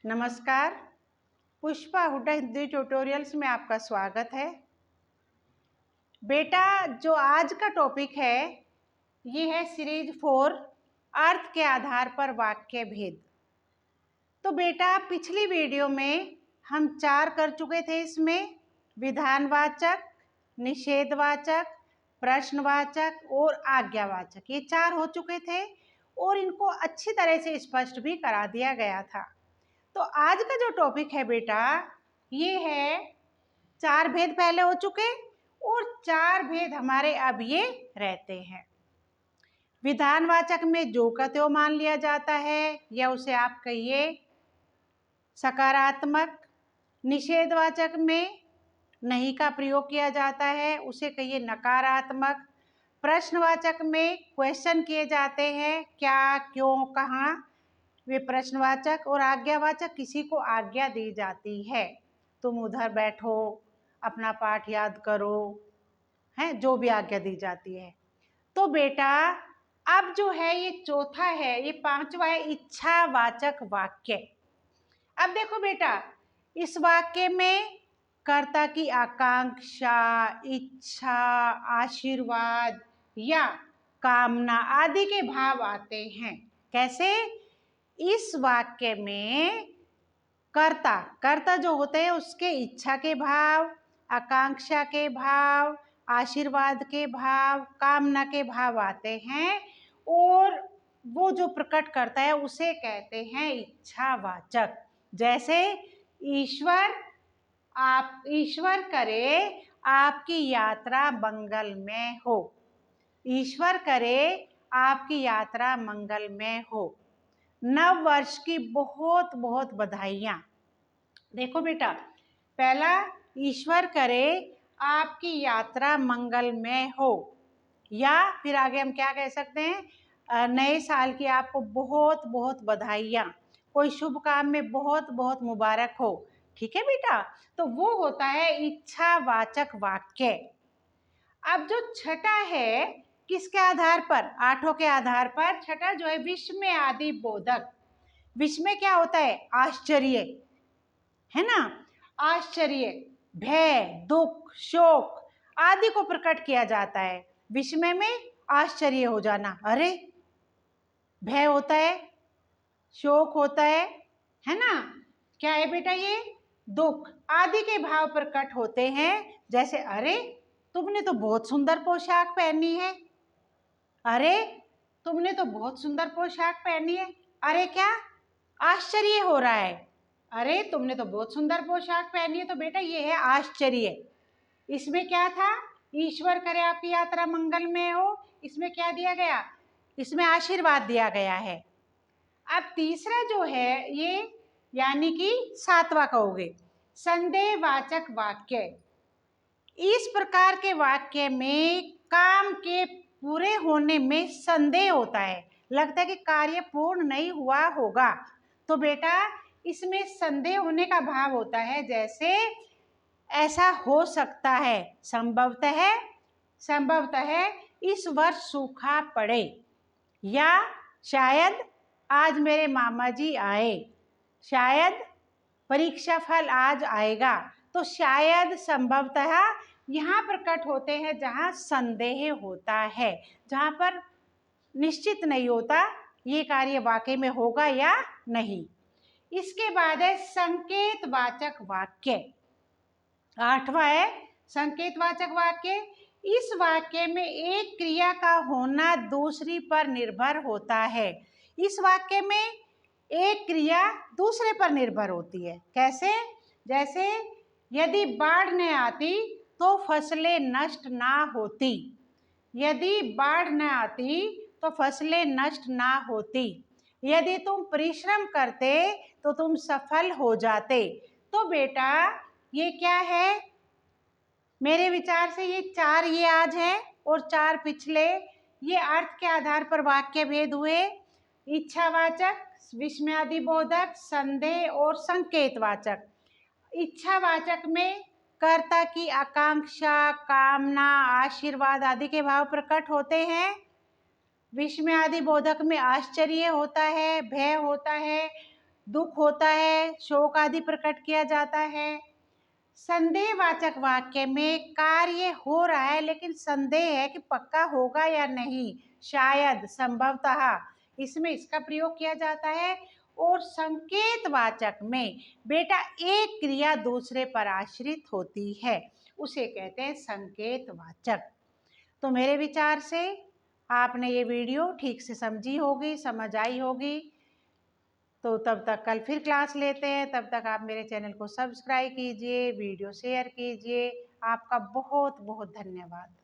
नमस्कार। पुष्पा हुड्डा हिंदी ट्यूटोरियल्स में आपका स्वागत है। बेटा, जो आज का टॉपिक है ये है सीरीज 4 अर्थ के आधार पर वाक्य भेद। तो बेटा, पिछली वीडियो में हम 4 कर चुके थे। इसमें विधानवाचक, निषेधवाचक, प्रश्नवाचक और आज्ञावाचक, ये 4 हो चुके थे और इनको अच्छी तरह से स्पष्ट भी करा दिया गया था। तो आज का जो टॉपिक है बेटा, ये है 4 भेद पहले हो चुके और 4 भेद हमारे अब ये रहते हैं। विधानवाचक में जो का त्यों मान लिया जाता है या उसे आप कहिए सकारात्मक। निषेधवाचक में नहीं का प्रयोग किया जाता है, उसे कहिए नकारात्मक। प्रश्नवाचक में क्वेश्चन किए जाते हैं, क्या, क्यों, कहाँ, वे प्रश्नवाचक। और आज्ञावाचक, किसी को आज्ञा दी जाती है, तुम उधर बैठो, अपना पाठ याद करो, है जो भी आज्ञा दी जाती है। तो बेटा, अब जो है ये चौथा है, ये 5वां है इच्छावाचक वाक्य। अब देखो बेटा, इस वाक्य में कर्ता की आकांक्षा, इच्छा, आशीर्वाद या कामना आदि के भाव आते हैं। कैसे? इस वाक्य में कर्ता जो होते हैं उसके इच्छा के भाव, आकांक्षा के भाव, आशीर्वाद के भाव, कामना के भाव आते हैं और वो जो प्रकट करता है उसे कहते हैं इच्छावाचक। जैसे ईश्वर करे आपकी यात्रा मंगल में हो। ईश्वर करे आपकी यात्रा मंगल में हो। नव वर्ष की बहुत बहुत बधाइयाँ। देखो बेटा, पहला ईश्वर करे आपकी यात्रा मंगल में हो, या फिर आगे हम क्या कह सकते हैं, नए साल की आपको बहुत बहुत बधाइयाँ, कोई शुभ काम में बहुत बहुत मुबारक हो। ठीक है बेटा, तो वो होता है इच्छावाचक वाक्य। अब जो छठा है, किसके आधार पर? 8 के आधार पर। छठा जो है विस्मय आदि बोधक। विस्मय क्या होता है? आश्चर्य, है ना। आश्चर्य, भय, दुख, शोक आदि को प्रकट किया जाता है। विस्मय में आश्चर्य हो जाना, अरे, भय होता है, शोक होता है ना। क्या है बेटा? ये दुख आदि के भाव प्रकट होते हैं। जैसे अरे, तुमने तो बहुत सुंदर पोशाक पहनी है। अरे, तुमने तो बहुत सुंदर पोशाक पहनी है। अरे क्या, आश्चर्य हो रहा है। अरे, तुमने तो बहुत सुंदर पोशाक पहनी है। तो बेटा ये है आश्चर्य। इसमें क्या था? ईश्वर करे आपकी यात्रा मंगल में हो। इसमें क्या दिया गया? इसमें आशीर्वाद दिया गया है। अब तीसरा जो है ये, यानी कि 7वां कहोगे, संदेहवाचक वाक्य। इस प्रकार के वाक्य में काम के पूरे होने में संदेह होता है, लगता है कि कार्य पूर्ण नहीं हुआ होगा। तो बेटा इसमें संदेह होने का भाव होता है। जैसे ऐसा हो सकता है, संभवतः इस वर्ष सूखा पड़े, या शायद आज मेरे मामा जी आए, शायद परीक्षा फल आज आएगा। तो शायद, संभवतः यहाँ प्रकट होते हैं जहाँ संदेह होता है, जहाँ पर निश्चित नहीं होता ये कार्य वाकई में होगा या नहीं। इसके बाद है संकेतवाचक वाक्य। 8वां है संकेतवाचक वाक्य। इस वाक्य में एक क्रिया का होना दूसरी पर निर्भर होता है। इस वाक्य में एक क्रिया दूसरे पर निर्भर होती है। कैसे? जैसे यदि बाढ़ न आती तो फसलें नष्ट ना होती। यदि बाढ़ न आती तो फसलें नष्ट ना होती। यदि तुम परिश्रम करते तो तुम सफल हो जाते। तो बेटा ये क्या है? मेरे विचार से ये 4 ये आज है और 4 पिछले, ये अर्थ के आधार पर वाक्य भेद हुए। इच्छावाचक, विस्मयादिबोधक, संदेह और संकेतवाचक। इच्छावाचक में कर्ता की आकांक्षा, कामना, आशीर्वाद आदि के भाव प्रकट होते हैं। विस्मयादिबोधक में आश्चर्य होता है, भय होता है, दुख होता है, शोक आदि प्रकट किया जाता है। संदेहवाचक वाक्य में कार्य हो रहा है लेकिन संदेह है कि पक्का होगा या नहीं, शायद, संभवतः, इसमें इसका प्रयोग किया जाता है। और संकेतवाचक में बेटा एक क्रिया दूसरे पर आश्रित होती है, उसे कहते हैं संकेतवाचक। तो मेरे विचार से आपने ये वीडियो ठीक से समझी होगी, समझ आई होगी। तो तब तक कल फिर क्लास लेते हैं, तब तक आप मेरे चैनल को सब्सक्राइब कीजिए, वीडियो शेयर कीजिए। आपका बहुत बहुत धन्यवाद।